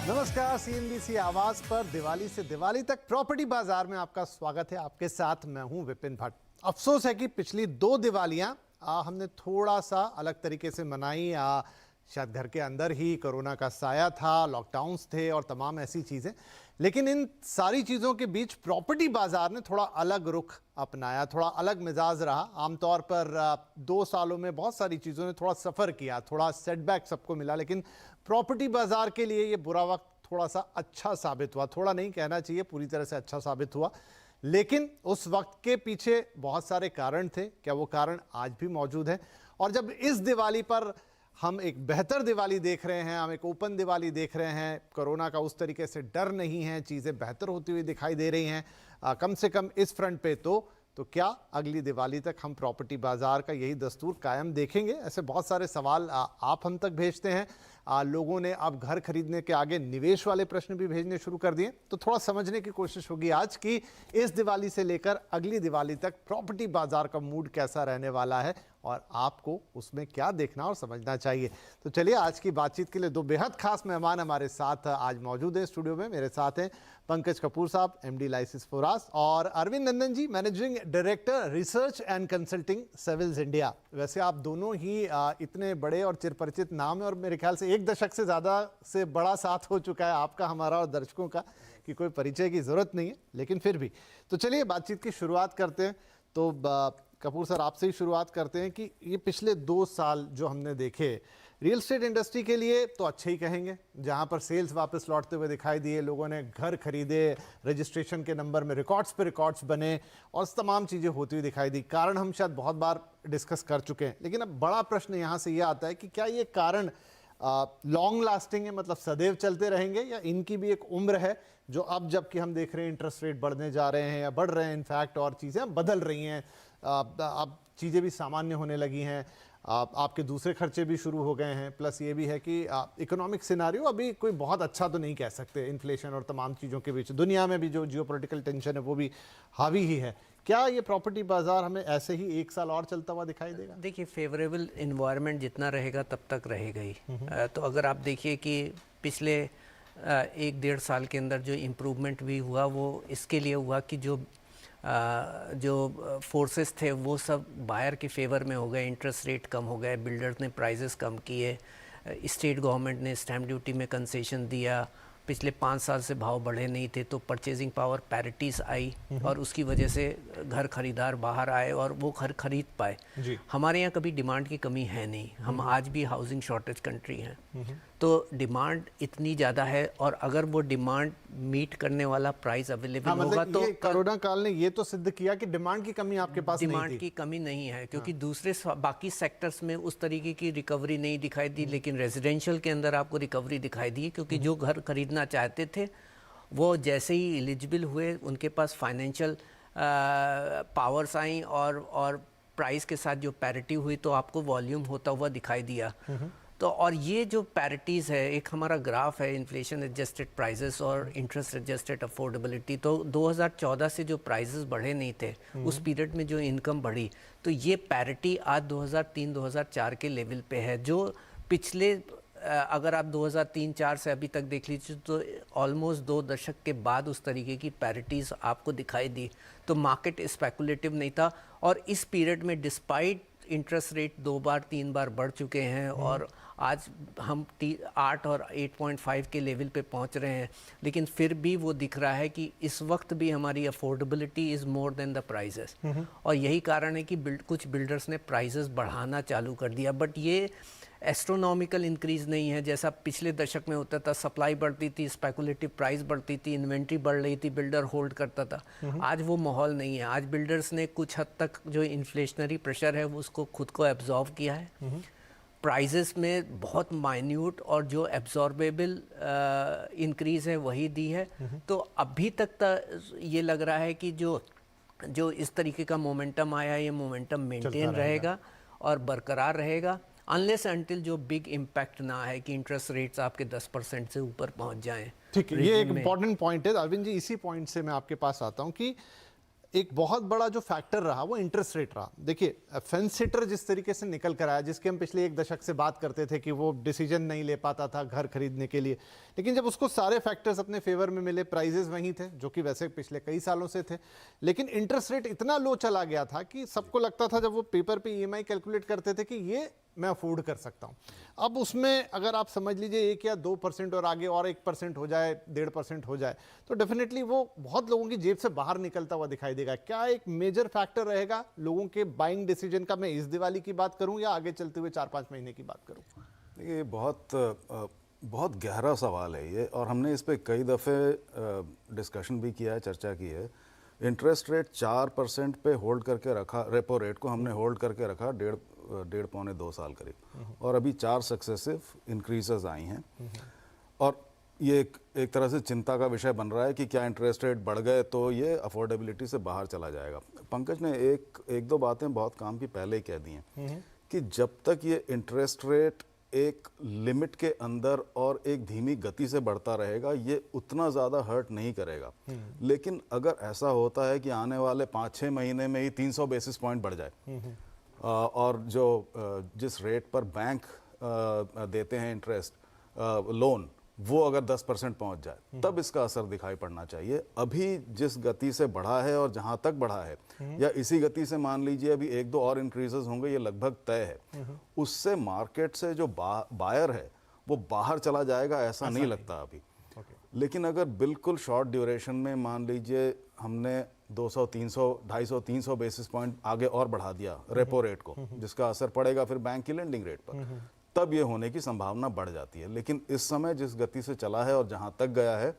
नमस्कार, सीएनबीसी आवाज पर दिवाली से दिवाली तक प्रॉपर्टी बाजार में आपका स्वागत है। आपके साथ मैं हूं विपिन भट्ट। अफसोस है कि पिछली 2 दिवालियां हमने थोड़ा सा अलग तरीके से मनाई। शायद घर के अंदर ही कोरोना का साया था, लॉकडाउन्स थे और तमाम ऐसी चीज़ें। लेकिन इन सारी चीज़ों के बीच प्रॉपर्टी बाजार ने थोड़ा अलग रुख अपनाया, थोड़ा अलग मिजाज रहा। आमतौर पर 2 सालों में बहुत सारी चीज़ों ने थोड़ा सफ़र किया, थोड़ा सेटबैक सबको मिला, लेकिन प्रॉपर्टी बाजार के लिए ये बुरा वक्त थोड़ा सा अच्छा साबित हुआ। थोड़ा नहीं कहना चाहिए, पूरी तरह से अच्छा साबित हुआ। लेकिन उस वक्त के पीछे बहुत सारे कारण थे। क्या वो कारण आज भी मौजूद हैं? और जब इस दिवाली पर हम एक बेहतर दिवाली देख रहे हैं, हम एक ओपन दिवाली देख रहे हैं, कोरोना का उस तरीके से डर नहीं है, चीज़ें बेहतर होती हुई दिखाई दे रही हैं कम से कम इस फ्रंट पे, तो क्या अगली दिवाली तक हम प्रॉपर्टी बाजार का यही दस्तूर कायम देखेंगे? ऐसे बहुत सारे सवाल आप हम तक भेजते हैं। लोगों ने अब घर खरीदने के आगे निवेश वाले प्रश्न भी भेजने शुरू कर दिए। तो थोड़ा समझने की कोशिश होगी आज की इस दिवाली से लेकर अगली दिवाली तक प्रॉपर्टी बाजार का मूड कैसा रहने वाला है और आपको उसमें क्या देखना और समझना चाहिए। तो चलिए, आज की बातचीत के लिए 2 बेहद खास मेहमान हमारे साथ आज मौजूद हैं स्टूडियो में। मेरे साथ हैं पंकज कपूर साहब, एमडी लाइसिस फोरास, और Arvind Nandan ji, managing director research and consulting Savills India. वैसे आप दोनों ही इतने बड़े और चिरपरिचित नाम है और मेरे ख्याल से 1 दशक से ज़्यादा से बड़ा साथ हो चुका है आपका, हमारा और दर्शकों का, कि कोई परिचय की ज़रूरत नहीं है, लेकिन फिर भी। तो चलिए बातचीत की शुरुआत करते हैं। तो कपूर सर, आपसे ही शुरुआत करते हैं कि ये पिछले 2 साल जो हमने देखे रियल एस्टेट इंडस्ट्री के लिए तो अच्छे ही कहेंगे, जहां पर सेल्स वापस लौटते हुए दिखाई दिए, लोगों ने घर खरीदे, रजिस्ट्रेशन के नंबर में रिकॉर्ड्स पे रिकॉर्ड्स बने और तमाम चीज़ें होती हुई दिखाई दी। कारण हम शायद बहुत बार डिस्कस कर चुके हैं, लेकिन अब बड़ा प्रश्न यहाँ से ये आता है कि क्या ये कारण लॉन्ग लास्टिंग है, मतलब सदैव चलते रहेंगे, या इनकी भी एक उम्र है जो अब जबकि हम देख रहे हैं इंटरेस्ट रेट बढ़ने जा रहे हैं या बढ़ रहे हैं इनफैक्ट, और चीज़ें बदल रही हैं, अब चीज़ें भी सामान्य होने लगी हैं, आपके दूसरे खर्चे भी शुरू हो गए हैं, प्लस ये भी है कि इकोनॉमिक सिनारियो अभी कोई बहुत अच्छा तो नहीं कह सकते, इन्फ्लेशन और तमाम चीज़ों के बीच दुनिया में भी जो जियोपॉलिटिकल टेंशन है वो भी हावी ही है। क्या ये प्रॉपर्टी बाजार हमें ऐसे ही 1 साल और चलता हुआ दिखाई देगा? देखिए, फेवरेबल इन्वायरमेंट जितना रहेगा तब तक रहेगा ही। तो अगर आप देखिए कि पिछले 1-1.5 साल के अंदर जो इम्प्रूवमेंट भी हुआ वो इसके लिए हुआ कि जो फोर्सेस थे वो सब बायर के फेवर में हो गए, इंटरेस्ट रेट कम हो गए, बिल्डर्स ने प्राइजेस कम किए, स्टेट गवर्नमेंट ने स्टैम्प ड्यूटी में कंसेशन दिया, पिछले 5 साल से भाव बढ़े नहीं थे, तो परचेजिंग पावर पैरिटीज आई और उसकी वजह से घर खरीदार बाहर आए और वो घर खरीद पाए। हमारे यहाँ कभी डिमांड की कमी है नहीं, हम आज भी हाउसिंग शॉर्टेज कंट्री हैं, तो डिमांड इतनी ज़्यादा है और अगर वो डिमांड मीट करने वाला प्राइस अवेलेबल होगा तो कोरोना काल ने ये तो सिद्ध किया कि डिमांड की कमी आपके पास नहीं थी। डिमांड की कमी नहीं है, क्योंकि दूसरे बाकी सेक्टर्स में उस तरीके की रिकवरी नहीं दिखाई दी, लेकिन रेजिडेंशियल के अंदर आपको रिकवरी दिखाई दी, क्योंकि जो घर खरीदना चाहते थे वो जैसे ही एलिजिबल हुए, उनके पास फाइनेंशियल पावर्स आई और प्राइस के साथ जो पैरिटी हुई तो आपको वॉल्यूम होता हुआ दिखाई दिया। तो और ये जो पैरिटीज़ है, एक हमारा ग्राफ है इन्फ्लेशन एडजस्टेड प्राइसेस और इंटरेस्ट एडजस्टेड अफोर्डेबिलिटी, तो 2014 से जो प्राइसेस बढ़े नहीं थे उस पीरियड में जो इनकम बढ़ी, तो ये पैरिटी आज 2003-2004 के लेवल पे है, जो पिछले अगर आप 2003-04 से अभी तक देख लीजिए तो ऑलमोस्ट 2 दशक के बाद उस तरीके की पैरिटीज़ आपको दिखाई दी। तो मार्केट स्पेकुलेटिव नहीं था और इस पीरियड में डिस्पाइट इंटरेस्ट रेट 2 बार 3 बार बढ़ चुके हैं और आज हम 8 और 8.5 के लेवल पे पहुंच रहे हैं, लेकिन फिर भी वो दिख रहा है कि इस वक्त भी हमारी affordability is more than the prices. और यही कारण है कि कुछ बिल्डर्स ने प्राइजेस बढ़ाना चालू कर दिया, बट ये एस्ट्रोनॉमिकल इंक्रीज़ नहीं है जैसा पिछले दशक में होता था। सप्लाई बढ़ती थी, स्पेकुलेटिव प्राइस बढ़ती थी, इन्वेंट्री बढ़ रही थी, बिल्डर होल्ड करता था। आज वो माहौल नहीं है। आज बिल्डर्स ने कुछ हद तक जो इन्फ्लेशनरी प्रेशर है वो उसको खुद को एब्जॉर्व किया है। प्राइजेस में बहुत माइन्यूट और जो एब्जॉर्बेबल इंक्रीज़ है वही दी है। तो अभी तक ये लग रहा है कि जो इस तरीके का मोमेंटम आया है ये मोमेंटम मेंटेन रहेगा और बरकरार रहेगा, अनलेस अंटिल जो बिग इम्पैक्ट ना है कि इंटरेस्ट रेट्स आपके 10% से ऊपर पहुंच जाएं। ठीक है, ये एक इम्पॉर्टेंट पॉइंट है अरविंद जी। इसी पॉइंट से मैं आपके पास आता हूं कि एक बहुत बड़ा जो फैक्टर रहा वो इंटरेस्ट रेट रहा। देखिए फेंस सिटर जिस तरीके से निकल कर आया, जिसके हम पिछले 1 दशक से बात करते थे कि वो डिसीजन नहीं ले पाता था घर खरीदने के लिए, लेकिन जब उसको सारे फैक्टर्स अपने फेवर में मिले, प्राइजेस वहीं थे जो कि वैसे पिछले कई सालों से थे, लेकिन इंटरेस्ट रेट इतना लो चला गया था कि सबको लगता था जब वो पेपर पे ईएमआई कैलकुलेट करते थे कि ये मैं अफोर्ड कर सकता हूँ। अब उसमें अगर आप समझ लीजिए 1 या 2% और आगे और 1% हो जाए, 1.5% हो जाए, तो डेफिनेटली वो बहुत लोगों की जेब से बाहर निकलता हुआ दिखाई देगा। क्या एक मेजर फैक्टर रहेगा लोगों के बाइंग डिसीजन का? मैं इस दिवाली की बात करूं या आगे चलते हुए 4-5 महीने की बात करूं? देखिए बहुत गहरा सवाल है ये, और हमने इस पर कई दफ़े डिस्कशन भी किया है, चर्चा की है। इंटरेस्ट रेट 4% पे होल्ड करके रखा, रेपो रेट को हमने होल्ड करके रखा 1.5-2 साल करीब, और अभी 4 सक्सेसिव इंक्रीजेस आई हैं। और ये एक तरह से चिंता का विषय बन रहा है कि क्या इंटरेस्ट रेट बढ़ गए तो ये अफोर्डेबिलिटी से बाहर चला जाएगा। पंकज ने एक दो बातें बहुत काम की पहले ही कह दी हैं कि जब तक ये इंटरेस्ट रेट एक लिमिट के अंदर और एक धीमी गति से बढ़ता रहेगा, ये उतना ज़्यादा हर्ट नहीं करेगा। लेकिन अगर ऐसा होता है कि आने वाले 5-6 महीने में ही 300 बेसिस पॉइंट बढ़ जाए, और जिस रेट पर बैंक देते हैं इंटरेस्ट लोन, वो अगर 10% पहुंच जाए, तब इसका असर दिखाई पड़ना चाहिए। अभी जिस गति से बढ़ा है और जहां तक बढ़ा है, या इसी गति से मान लीजिए अभी 1-2 और इंक्रीजेस होंगे, ये लगभग तय है। उससे मार्केट से जो बायर है वो बाहर चला जाएगा, ऐसा नहीं लगता अभी। लेकिन अगर बिल्कुल शॉर्ट ड्यूरेशन में मान लीजिए हमने 200, 300, 250, 300 बेसिस पॉइंट आगे और बढ़ा दिया रेपो रेट को, जिसका असर पड़ेगा फिर बैंक की लेंडिंग रेट पर, तब ये होने की संभावना बढ़ जाती है। लेकिन इस समय जिस गति से चला है और जहां तक गया है,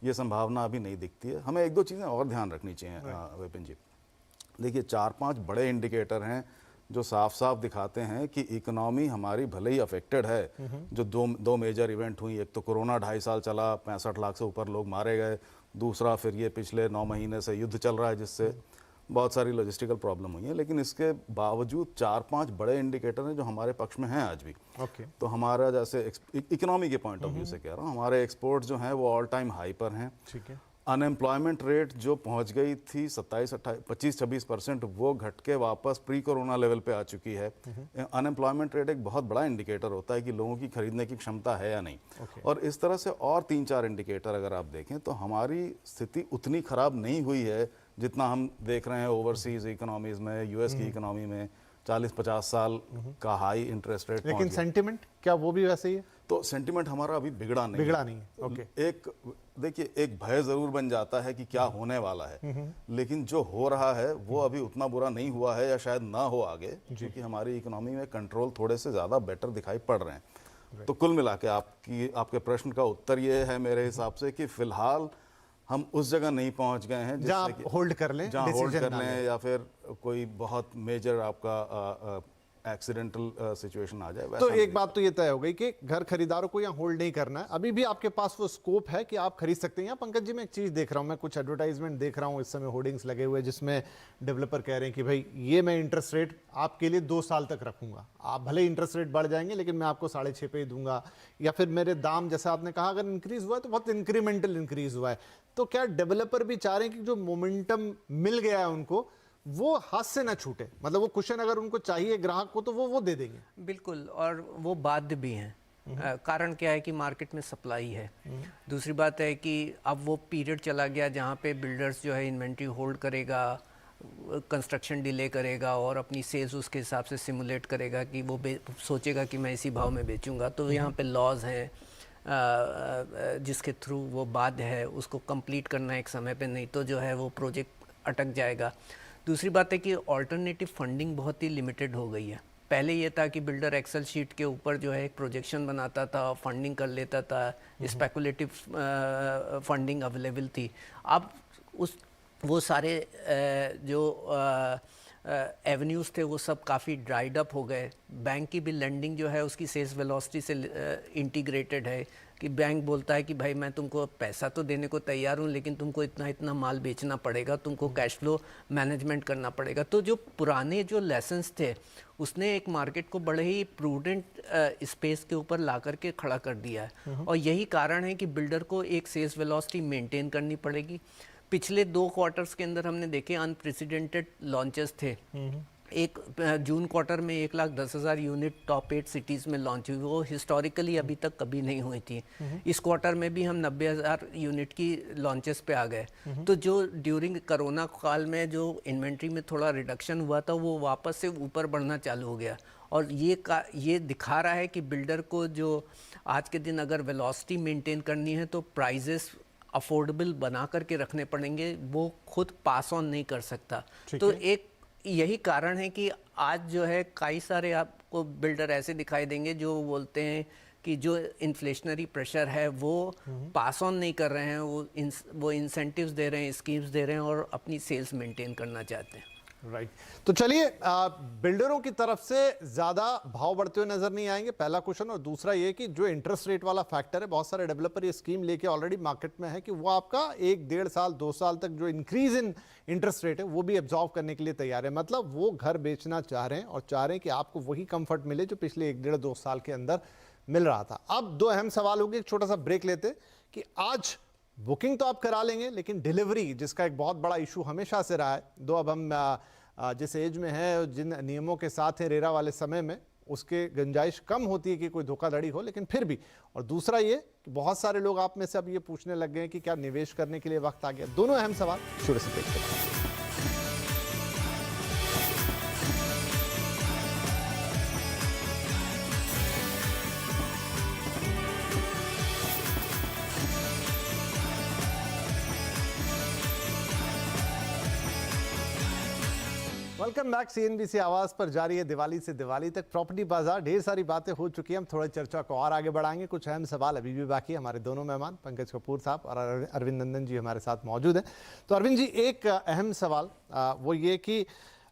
ये संभावना अभी नहीं दिखती है। हमें 1-2 चीज़ें और ध्यान रखनी चाहिए विपिन जी। देखिए 4-5 बड़े इंडिकेटर हैं जो साफ साफ दिखाते हैं कि इकोनॉमी हमारी भले ही अफेक्टेड है। जो दो मेजर इवेंट हुई, एक तो कोरोना 2.5 साल चला, 65 लाख से ऊपर लोग मारे गए, दूसरा फिर ये पिछले 9 महीने से युद्ध चल रहा है जिससे बहुत सारी लॉजिस्टिकल प्रॉब्लम हुई है। लेकिन इसके बावजूद 4-5 बड़े इंडिकेटर हैं जो हमारे पक्ष में हैं आज भी। तो हमारा जैसे इकोनॉमी के पॉइंट ऑफ व्यू से कह रहा हूँ, हमारे एक्सपोर्ट जो हैं वो ऑल टाइम हाई पर हैं। ठीक है। अनएम्प्लॉयमेंट रेट जो पहुंच गई थी 25-26%, वो घट के वापस प्री कोरोना लेवल पे आ चुकी है। अनएम्प्लॉयमेंट रेट एक बहुत बड़ा इंडिकेटर होता है कि लोगों की खरीदने की क्षमता है या नहीं। और इस तरह से और 3-4 इंडिकेटर अगर आप देखें तो हमारी स्थिति उतनी खराब नहीं हुई है जितना हम देख रहे हैं ओवरसीज इकोनॉमीज में, यूएस की इकोनॉमी में 40-50 साल का हाई इंटरेस्ट रेट। लेकिन सेंटिमेंट क्या वो भी वैसे ही है? तो सेंटिमेंट हमारा अभी बिगड़ा नहीं है। ओके। एक देखिए, एक भय जरूर बन जाता है कि क्या होने वाला है, लेकिन जो हो रहा है वो अभी उतना बुरा नहीं हुआ है, या शायद ना हो आगे, क्योंकि हमारी इकोनॉमी में कंट्रोल थोड़े से ज्यादा बेटर दिखाई पड़ रहे हैं। तो कुल मिला के आपके प्रश्न का उत्तर ये है मेरे हिसाब से कि फिलहाल हम उस जगह नहीं पहुंच गए हैं जहां होल्ड कर लें, जहां होल्ड कर लें, या फिर कोई बहुत मेजर आपका एक्सीडेंटल सिचुएशन आ जाए। तो एक बात तो ये तय हो गई कि घर खरीदारों को यहाँ होल्ड नहीं करना है। अभी भी आपके पास वो स्कोप है कि आप खरीद सकते हैं। यहाँ पंकज जी मैं एक चीज़ देख रहा हूँ, मैं कुछ एडवर्टाइजमेंट देख रहा हूँ इस समय, होर्डिंग्स लगे हुए जिसमें डेवलपर कह रहे हैं कि भाई ये मैं इंटरेस्ट रेट आपके लिए 2 साल तक रखूंगा, आप भले इंटरेस्ट रेट बढ़ जाएंगे लेकिन मैं आपको 6.5 पे ही दूंगा, या फिर मेरे दाम जैसा आपने कहा अगर इंक्रीज हुआ है तो बहुत इंक्रीमेंटल इंक्रीज हुआ है। तो क्या डेवलपर भी चाह रहे हैं कि जो मोमेंटम मिल गया है उनको वो हाथ से ना छूटे, मतलब वो कुशन अगर उनको चाहिए ग्राहक को तो वो दे देंगे? बिल्कुल, और वो बाध्य भी हैं। कारण क्या है कि मार्केट में सप्लाई है। दूसरी बात है कि अब वो पीरियड चला गया जहाँ पे बिल्डर्स जो है इन्वेंट्री होल्ड करेगा, कंस्ट्रक्शन डिले करेगा और अपनी सेल्स उसके हिसाब से सिमुलेट करेगा कि वो सोचेगा कि मैं इसी भाव में बेचूंगा। तो यहाँ पे लॉज हैं जिसके थ्रू वो बाध्य है उसको कंप्लीट करना एक समय पे, नहीं तो जो है वो प्रोजेक्ट अटक जाएगा। दूसरी बात है कि ऑल्टरनेटिव फंडिंग बहुत ही लिमिटेड हो गई है। पहले ये था कि बिल्डर एक्सेल शीट के ऊपर जो है एक प्रोजेक्शन बनाता था, फंडिंग कर लेता था, स्पेकुलेटिव फंडिंग अवेलेबल थी। अब वो सारे जो एवेन्यूज़ थे वो सब काफ़ी ड्राइड अप हो गए। बैंक की भी लेंडिंग जो है उसकी सेल्स वेलोसिटी से इंटीग्रेटेड है कि बैंक बोलता है कि भाई मैं तुमको पैसा तो देने को तैयार हूँ लेकिन तुमको इतना इतना माल बेचना पड़ेगा, तुमको कैश फ्लो मैनेजमेंट करना पड़ेगा। तो जो पुराने जो लेसन्स थे उसने एक मार्केट को बड़े ही प्रूडेंट स्पेस के ऊपर ला करके खड़ा कर दिया है। और यही कारण है कि बिल्डर को एक सेल्स वेलोसिटी मेंटेन करनी पड़ेगी। पिछले 2 क्वार्टर्स के अंदर हमने देखे अनप्रेसिडेंटेड लॉन्चेस थे। एक जून क्वार्टर में 1,10,000 यूनिट टॉप 8 सिटीज़ में लॉन्च हुई, वो हिस्टोरिकली अभी तक कभी नहीं हुई थी। इस क्वार्टर में भी हम 90,000 यूनिट की लॉन्चेस पे आ गए। तो जो ड्यूरिंग कोरोना काल में जो इन्वेंट्री में थोड़ा रिडक्शन हुआ था वो वापस से ऊपर बढ़ना चालू हो गया, और ये दिखा रहा है कि बिल्डर को जो आज के दिन अगर वेलोसिटी मेंटेन करनी है तो प्राइजेस अफोर्डेबल बना करके रखने पड़ेंगे, वो खुद पास ऑन नहीं कर सकता। तो एक यही कारण है कि आज जो है कई सारे आपको बिल्डर ऐसे दिखाई देंगे जो बोलते हैं कि जो इन्फ्लेशनरी प्रेशर है वो पास ऑन नहीं कर रहे हैं, वो इंसेंटिव्स दे रहे हैं, स्कीम्स दे रहे हैं और अपनी सेल्स मेंटेन करना चाहते हैं। राइट तो चलिए बिल्डरों की तरफ से ज्यादा भाव बढ़ते हुए नजर नहीं आएंगे, पहला क्वेश्चन। और दूसरा ये कि जो इंटरेस्ट रेट वाला फैक्टर है, बहुत सारे डेवलपर ये स्कीम लेके ऑलरेडी मार्केट में है कि वो आपका 1-1.5 साल 2 साल तक जो इंक्रीज इन इंटरेस्ट रेट है वो भी एब्जॉर्व करने के लिए तैयार है। मतलब वो घर बेचना चाह रहे हैं और चाह रहे हैं कि आपको वही कंफर्ट मिले जो पिछले 1-1.5-2 साल के अंदर मिल रहा था। अब 2 अहम सवाल होंगे, एक छोटा सा ब्रेक लेते कि आज बुकिंग तो आप करा लेंगे लेकिन डिलीवरी, जिसका एक बहुत बड़ा इशू हमेशा से रहा है, अब हम जिस एज में है, जिन नियमों के साथ है रेरा वाले समय में, उसके गुंजाइश कम होती है कि कोई धोखाधड़ी हो, लेकिन फिर भी। और दूसरा ये कि बहुत सारे लोग आप में से अब ये पूछने लग गए हैं कि क्या निवेश करने के लिए वक्त आ गया। दोनों अहम सवाल शुरू से देखते हैं। Welcome back. सीएनबीसी आवाज पर जारी है दिवाली से दिवाली तक प्रॉपर्टी बाजार। ढेर सारी बातें हो चुकी हैं, हम थोड़ी चर्चा को और आगे बढ़ाएंगे। कुछ अहम सवाल अभी भी बाकी है। हमारे दोनों मेहमान पंकज कपूर साहब और अरविंद नंदन जी हमारे साथ मौजूद हैं। तो अरविंद जी, एक अहम सवाल वो ये कि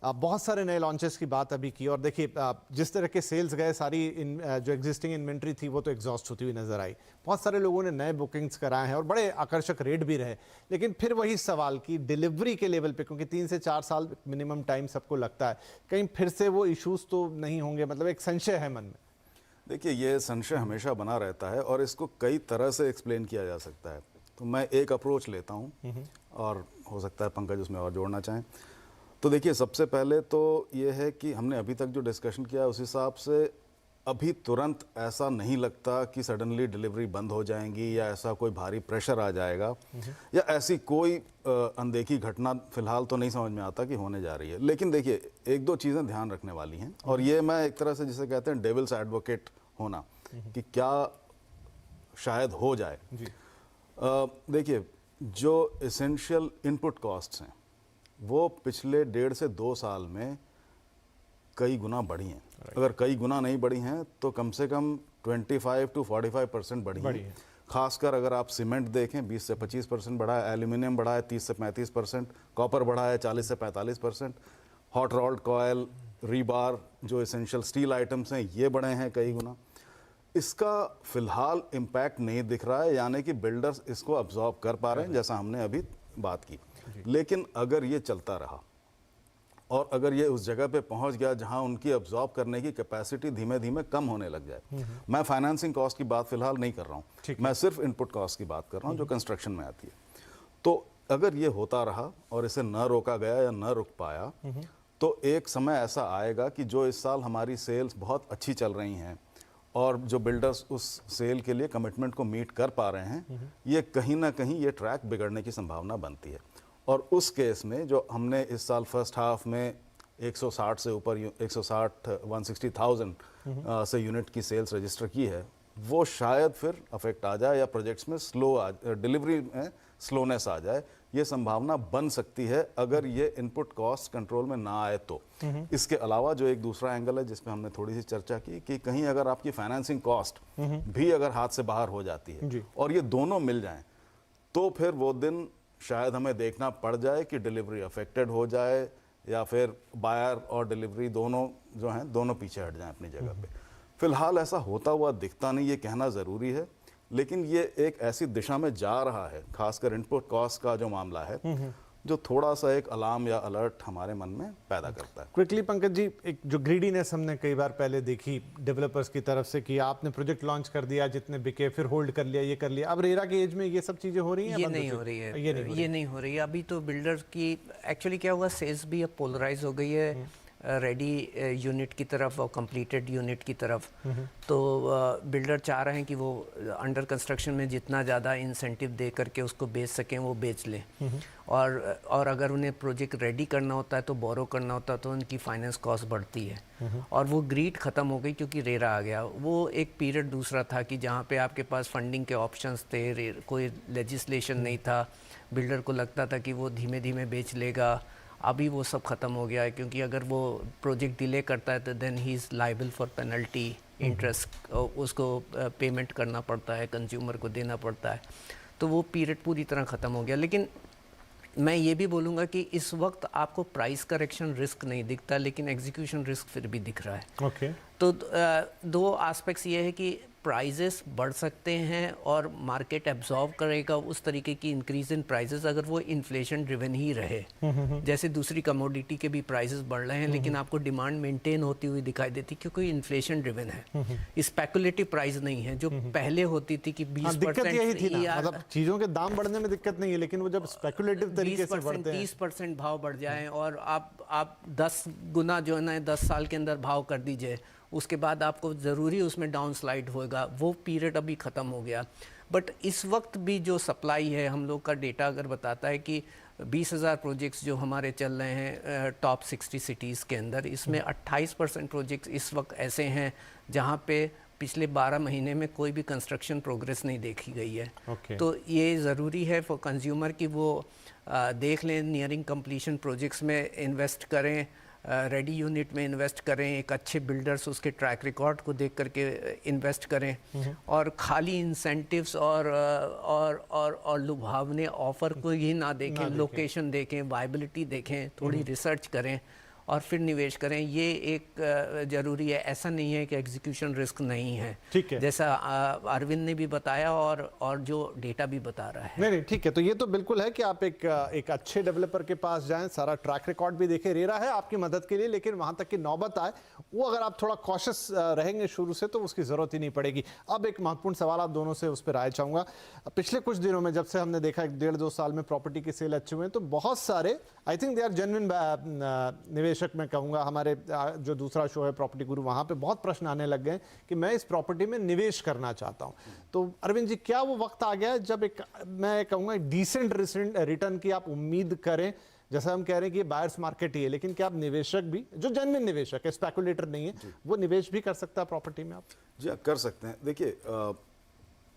बहुत सारे नए लॉन्चेस की बात अभी की, और देखिए जिस तरह के सेल्स गए, सारी जो एग्जिस्टिंग इन्वेंट्री थी वो तो एग्जॉस्ट होती हुई नजर आई। बहुत सारे लोगों ने नए बुकिंग्स कराए हैं और बड़े आकर्षक रेट भी रहे, लेकिन फिर वही सवाल कि डिलीवरी के लेवल पे, क्योंकि 3 से 4 साल मिनिमम टाइम सबको लगता है, कहीं फिर से वो इश्यूज तो नहीं होंगे? मतलब एक संशय है मन में। देखिए, ये संशय हमेशा बना रहता है और इसको कई तरह से एक्सप्लेन किया जा सकता है। तो मैं एक अप्रोच लेता हूँ और हो सकता है पंकज उसमें और जोड़ना चाहें। तो देखिए, सबसे पहले तो ये है कि हमने अभी तक जो डिस्कशन किया है उस हिसाब से अभी तुरंत ऐसा नहीं लगता कि सडनली डिलीवरी बंद हो जाएंगी या ऐसा कोई भारी प्रेशर आ जाएगा या ऐसी कोई अनदेखी घटना फिलहाल तो नहीं समझ में आता कि होने जा रही है। लेकिन देखिए, 1-2 चीज़ें ध्यान रखने वाली हैं, और ये मैं एक तरह से जिसे कहते हैं डेविल्स एडवोकेट होना, कि क्या शायद हो जाए। देखिए, जो एसेंशियल इनपुट कॉस्ट्स हैं वो पिछले 1.5 से 2 साल में कई गुना बढ़ी हैं। अगर कई गुना नहीं बढ़ी हैं तो कम से कम 25 to 45% बढ़ी हैं। खासकर अगर आप सीमेंट देखें, 20 से 25% बढ़ा है, एल्यूमिनियम बढ़ा है 30 से 35%, कॉपर बढ़ा है 40 से 45%, हॉट रोल्ड कॉयल, रीबार, जो एसेंशियल स्टील आइटम्स हैं, ये बढ़े हैं कई गुना। इसका फिलहाल इम्पैक्ट नहीं दिख रहा है, यानी कि बिल्डर्स इसको अब्जॉर्ब कर पा रहे हैं, जैसा हमने अभी बात की। लेकिन अगर ये चलता रहा और अगर ये उस जगह पे पहुंच गया जहां उनकी अब्जॉर्ब करने की कैपेसिटी धीमे धीमे कम होने लग जाए, मैं फाइनेंसिंग कॉस्ट की बात फिलहाल नहीं कर रहा हूं, मैं सिर्फ इनपुट कॉस्ट की बात कर रहा हूं जो कंस्ट्रक्शन में आती है। तो अगर ये होता रहा और इसे न रोका गया या न रुक पाया, तो एक समय ऐसा आएगा कि जो इस साल हमारी सेल्स बहुत अच्छी चल रही हैं और जो बिल्डर्स उस सेल के लिए कमिटमेंट को मीट कर पा रहे हैं, ये कहीं ना कहीं ये ट्रैक बिगड़ने की संभावना बनती है। और उस केस में जो हमने इस साल फर्स्ट हाफ में 160 से ऊपर 160,000 से यूनिट की सेल्स रजिस्टर की है, वो शायद फिर अफेक्ट आ जाए या प्रोजेक्ट्स में डिलीवरी में स्लोनेस आ जाए। ये संभावना बन सकती है अगर ये इनपुट कॉस्ट कंट्रोल में ना आए तो। इसके अलावा जो एक दूसरा एंगल है जिसपे हमने थोड़ी सी चर्चा की कि कहीं अगर आपकी फाइनेंसिंग कॉस्ट भी अगर हाथ से बाहर हो जाती है और ये दोनों मिल जाएं, तो फिर वो दिन शायद हमें देखना पड़ जाए कि डिलीवरी अफेक्टेड हो जाए या फिर बायर और डिलीवरी दोनों जो हैं दोनों पीछे हट जाएं अपनी जगह पे। फिलहाल ऐसा होता हुआ दिखता नहीं, ये कहना ज़रूरी है, लेकिन ये एक ऐसी दिशा में जा रहा है, खासकर इनपुट कॉस्ट का जो मामला है जो थोड़ा सा एक अलार्म या अलर्ट हमारे मन में पैदा करता है। क्विकली पंकज जी, एक जो ग्रीडीनेस हमने कई बार पहले देखी डेवलपर्स की तरफ से कि आपने प्रोजेक्ट लॉन्च कर दिया, जितने बिके फिर होल्ड कर लिया, ये कर लिया, अब रेरा के एज में ये सब चीजें हो रही हैं? ये नहीं हो रही है, ये नहीं हो रही है अभी तो। बिल्डर की एक्चुअली क्या हुआ, सेल्स भी अब पोलराइज हो गई है रेडी यूनिट की तरफ और कंप्लीटेड यूनिट की तरफ। तो बिल्डर चाह रहे हैं कि वो अंडर कंस्ट्रक्शन में जितना ज़्यादा इंसेंटिव दे करके उसको बेच सकें वो बेच लें, और अगर उन्हें प्रोजेक्ट रेडी करना होता है तो बोरो करना होता है तो उनकी फाइनेंस कॉस्ट बढ़ती है। और वो ग्रीड ख़त्म हो गई क्योंकि रेरा आ गया। वो एक पीरियड दूसरा था कि जहाँ पे आपके पास फंडिंग के ऑप्शंस थे, कोई लेजिस्लेशन नहीं था, बिल्डर को लगता था कि वो धीमे धीमे बेच लेगा। अभी वो सब ख़त्म हो गया है क्योंकि अगर वो प्रोजेक्ट डिले करता है तो then he is liable for penalty, interest उसको पेमेंट करना पड़ता है, कंज्यूमर को देना पड़ता है। तो वो पीरियड पूरी तरह ख़त्म हो गया। लेकिन मैं ये भी बोलूँगा कि इस वक्त आपको प्राइस करेक्शन रिस्क नहीं दिखता, लेकिन एग्जीक्यूशन रिस्क फिर भी दिख रहा है। ओके। तो दो एस्पेक्ट्स ये है कि प्राइजेस बढ़ सकते हैं और मार्केट एब्जॉर्व करेगा उस तरीके की इंक्रीज इन प्राइजेस अगर वो इन्फ्लेशन ड्रिवन ही रहे। जैसे दूसरी कमोडिटी के भी प्राइसेस बढ़ रहे हैं लेकिन आपको डिमांड मेंटेन होती हुई दिखाई देती क्योंकि इन्फ्लेशन ड्रिवन है, स्पेकुलेटिव प्राइस नहीं है जो पहले होती थी कि 20% यही थी ना, मतलब चीजों के दाम बढ़ने में दिक्कत नहीं है, लेकिन वो जब स्पेकुलेटिव तरीके से बढ़ते हैं 30% भाव बढ़ जाए और आप 10 गुना जो है ना 10 साल के अंदर भाव कर दीजिए, उसके बाद आपको ज़रूरी उसमें डाउन स्लाइड होएगा। वो पीरियड अभी ख़त्म हो गया। बट इस वक्त भी जो सप्लाई है, हम लोग का डेटा अगर बताता है कि 20,000 प्रोजेक्ट्स जो हमारे चल रहे हैं टॉप 60 सिटीज़ के अंदर, इसमें 28% प्रोजेक्ट्स इस वक्त ऐसे हैं जहाँ पे पिछले 12 महीने में कोई भी कंस्ट्रक्शन प्रोग्रेस नहीं देखी गई है। तो ये ज़रूरी है फॉर कंज्यूमर कि वो देख लें, नियरिंग कंप्लीशन प्रोजेक्ट्स में इन्वेस्ट करें, रेडी यूनिट में इन्वेस्ट करें, एक अच्छे बिल्डर्स उसके ट्रैक रिकॉर्ड को देख करके इन्वेस्ट करें, और खाली इंसेंटिव्स और लुभावने ऑफर को ही ना देखें, लोकेशन देखें, वायबिलिटी देखें, थोड़ी रिसर्च करें और फिर निवेश करें। ये एक ज़रूरी है। ऐसा नहीं है कि एग्जीक्यूशन रिस्क नहीं है, ठीक है, जैसा अरविंद ने भी बताया और जो डेटा भी बता रहा है। नहीं ठीक है। तो ये तो बिल्कुल है कि आप एक अच्छे डेवलपर के पास जाएं, सारा ट्रैक रिकॉर्ड भी देखें। रेरा है आपकी मदद के लिए, लेकिन वहां तक की नौबत आए वो अगर आप थोड़ा कॉशियस रहेंगे शुरू से तो उसकी ज़रूरत ही नहीं पड़ेगी। अब एक महत्वपूर्ण सवाल आप दोनों से उस पर राय चाहूँगा। पिछले कुछ दिनों में जब से हमने देखा 1.5-2 साल में प्रॉपर्टी की सेल अच्छे हुए हैं तो बहुत सारे I think they are genuine निवेशक, मैं कहूँगा, हमारे जो दूसरा शो है प्रॉपर्टी गुरु, वहाँ पे बहुत प्रश्न आने लग गए कि मैं इस प्रॉपर्टी में निवेश करना चाहता हूँ। तो अरविंद जी, क्या वो वक्त आ गया जब मैं कहूँगा डिसेंट रिटर्न की आप उम्मीद करें? जैसा हम कह रहे हैं कि ये बायर्स मार्केट ही है, लेकिन क्या आप निवेशक भी, जो जेन्युइन निवेशक है, स्पेकुलेटर नहीं है, वो निवेश भी कर सकता है प्रॉपर्टी में? आप जी कर सकते हैं। देखिए,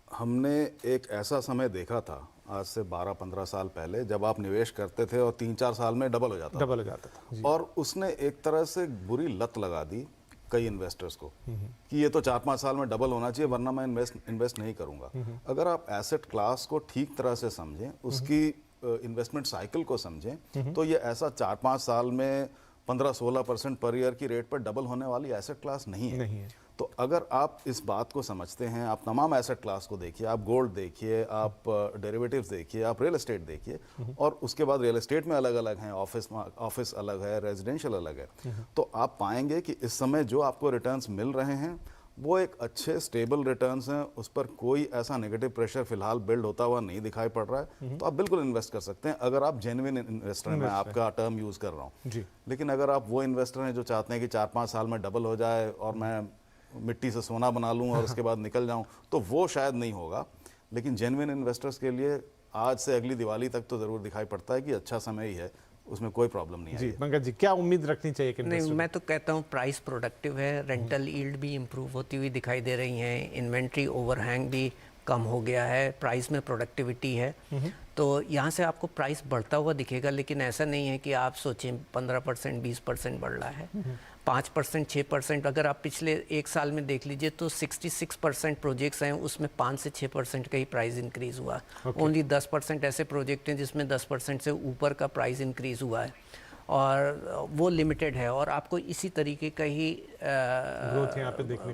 हमने एक ऐसा समय देखा था आज से 12-15 साल पहले जब आप निवेश करते थे और 3-4 साल में डबल हो जाता था। और उसने एक तरह से बुरी लत लगा दी कई इन्वेस्टर्स को कि ये तो 4-5 साल में डबल होना चाहिए वरना मैं इन्वेस्ट नहीं करूंगा। अगर आप एसेट क्लास को ठीक तरह से समझें, उसकी इन्वेस्टमेंट साइकिल को समझें, तो ये ऐसा 4-5 साल में 15-16% पर ईयर की रेट पर डबल होने वाली एसेट क्लास नहीं है। तो अगर आप इस बात को समझते हैं, आप तमाम एसेट क्लास को देखिए, आप गोल्ड देखिए, आप डेरिवेटिव्स देखिए, आप रियल एस्टेट देखिए, और उसके बाद रियल एस्टेट में अलग अलग हैं, ऑफिस अलग है, रेजिडेंशियल अलग है, तो आप पाएंगे कि इस समय जो आपको रिटर्न्स मिल रहे हैं वो एक अच्छे स्टेबल रिटर्न्स हैं, उस पर कोई ऐसा नेगेटिव प्रेशर फिलहाल बिल्ड होता हुआ नहीं दिखाई पड़ रहा है। तो आप बिल्कुल इन्वेस्ट कर सकते हैं अगर आप जेन्युइन इन्वेस्टर हैं। मैं आपका टर्म यूज़ कर रहा हूँ। लेकिन अगर आप वो इन्वेस्टर हैं जो चाहते हैं कि 4-5 साल में डबल हो जाए और मैं मिट्टी से सोना बना लूँ और उसके बाद निकल जाऊँ, तो वो शायद नहीं होगा। लेकिन जेन्युइन इन्वेस्टर्स के लिए आज से अगली दिवाली तक तो ज़रूर दिखाई पड़ता है कि अच्छा समय ही है, उसमें कोई प्रॉब्लम नहीं है। जी पंकज जी, क्या उम्मीद रखनी चाहिए कि नहीं, मैं तो कहता हूँ प्राइस प्रोडक्टिव है, रेंटल यील्ड भी इम्प्रूव होती हुई दिखाई दे रही हैं, इन्वेंट्री ओवरहैंग भी कम हो गया है, प्राइस में प्रोडक्टिविटी है, तो यहाँ से आपको प्राइस बढ़ता हुआ दिखेगा। लेकिन ऐसा नहीं है कि आप सोचें 15% 20% बढ़ रहा है, 5% 6%। अगर आप पिछले एक साल में देख लीजिए तो 66% प्रोजेक्ट्स हैं, उसमें 5 से 6% का ही प्राइस इंक्रीज़ हुआ। ओनली 10% ऐसे प्रोजेक्ट हैं जिसमें 10% से ऊपर का प्राइस इंक्रीज़ हुआ है, और वो लिमिटेड है, और आपको इसी तरीके का ही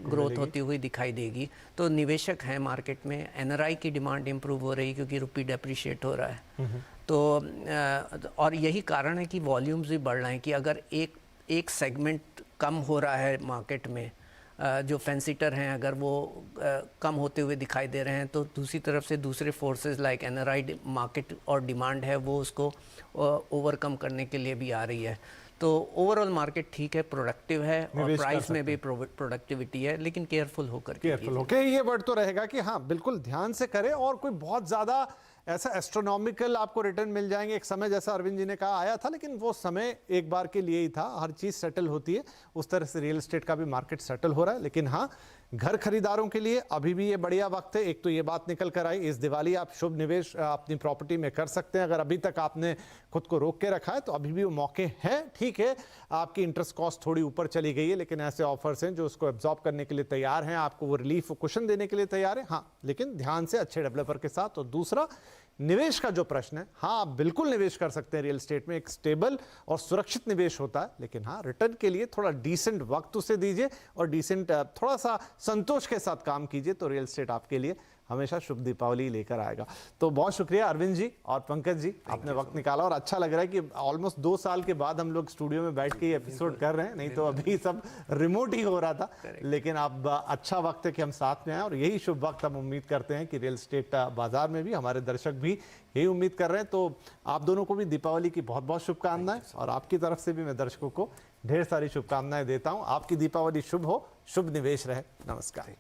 ग्रोथ होती हुई दिखाई देगी। तो निवेशक हैं मार्केट में, एनआरआई की डिमांड इम्प्रूव हो रही है क्योंकि रुपी डेप्रिशिएट हो रहा है, तो और यही कारण है कि वॉल्यूम्स भी बढ़ रहे हैं कि अगर एक सेगमेंट कम हो रहा है मार्केट में, जो फैंसीटर हैं अगर वो कम होते हुए दिखाई दे रहे हैं, तो दूसरी तरफ से दूसरे फोर्सेस लाइक एनआरआई मार्केट और डिमांड है वो उसको ओवरकम करने के लिए भी आ रही है। तो ओवरऑल मार्केट ठीक है, प्रोडक्टिव है और प्राइस में भी प्रोडक्टिविटी है, लेकिन केयरफुल होकर केयरफुल होके ये वर्ड तो रहेगा कि हाँ बिल्कुल ध्यान से करें, और कोई बहुत ज्यादा ऐसा एस्ट्रोनॉमिकल आपको रिटर्न मिल जाएंगे। एक समय जैसा अरविंद जी ने कहा आया था, लेकिन वो समय एक बार के लिए ही था, हर चीज सेटल होती है। उस तरह से रियल एस्टेट का भी मार्केट सेटल हो रहा है। लेकिन हाँ, घर खरीदारों के लिए अभी भी ये बढ़िया वक्त है। एक तो ये बात निकल कर आई, इस दिवाली आप शुभ निवेश अपनी प्रॉपर्टी में कर सकते हैं। अगर अभी तक आपने खुद को रोक के रखा है तो अभी भी वो मौके हैं। ठीक है, आपकी इंटरेस्ट कॉस्ट थोड़ी ऊपर चली गई है, लेकिन ऐसे ऑफर्स हैं जो उसको एब्जॉर्ब करने के लिए तैयार हैं, आपको वो रिलीफ कुशन देने के लिए तैयार है। हाँ, लेकिन ध्यान से, अच्छे डेवलपर के साथ। और दूसरा, निवेश का जो प्रश्न है, हाँ आप बिल्कुल निवेश कर सकते हैं रियल एस्टेट में, एक स्टेबल और सुरक्षित निवेश होता है। लेकिन हाँ, रिटर्न के लिए थोड़ा डिसेंट वक्त उसे दीजिए और डिसेंट थोड़ा सा संतोष के साथ काम कीजिए, तो रियल एस्टेट आपके लिए हमेशा शुभ दीपावली लेकर आएगा। तो बहुत शुक्रिया अरविंद जी और पंकज जी, आपने वक्त निकाला। और अच्छा लग रहा है कि ऑलमोस्ट 2 साल के बाद हम लोग स्टूडियो में बैठ के ये एपिसोड कर रहे हैं, नहीं तो अभी सब रिमोट ही हो रहा था। लेकिन अब अच्छा वक्त है कि हम साथ में आए, और यही शुभ वक्त हम उम्मीद करते हैं कि रियल एस्टेट बाजार में भी हमारे दर्शक भी यही उम्मीद कर रहे हैं। तो आप दोनों को भी दीपावली की बहुत बहुत शुभकामनाएं, और आपकी तरफ से भी मैं दर्शकों को ढेर सारी शुभकामनाएं देता हूं। आपकी दीपावली शुभ हो, शुभ निवेश रहे। नमस्कार।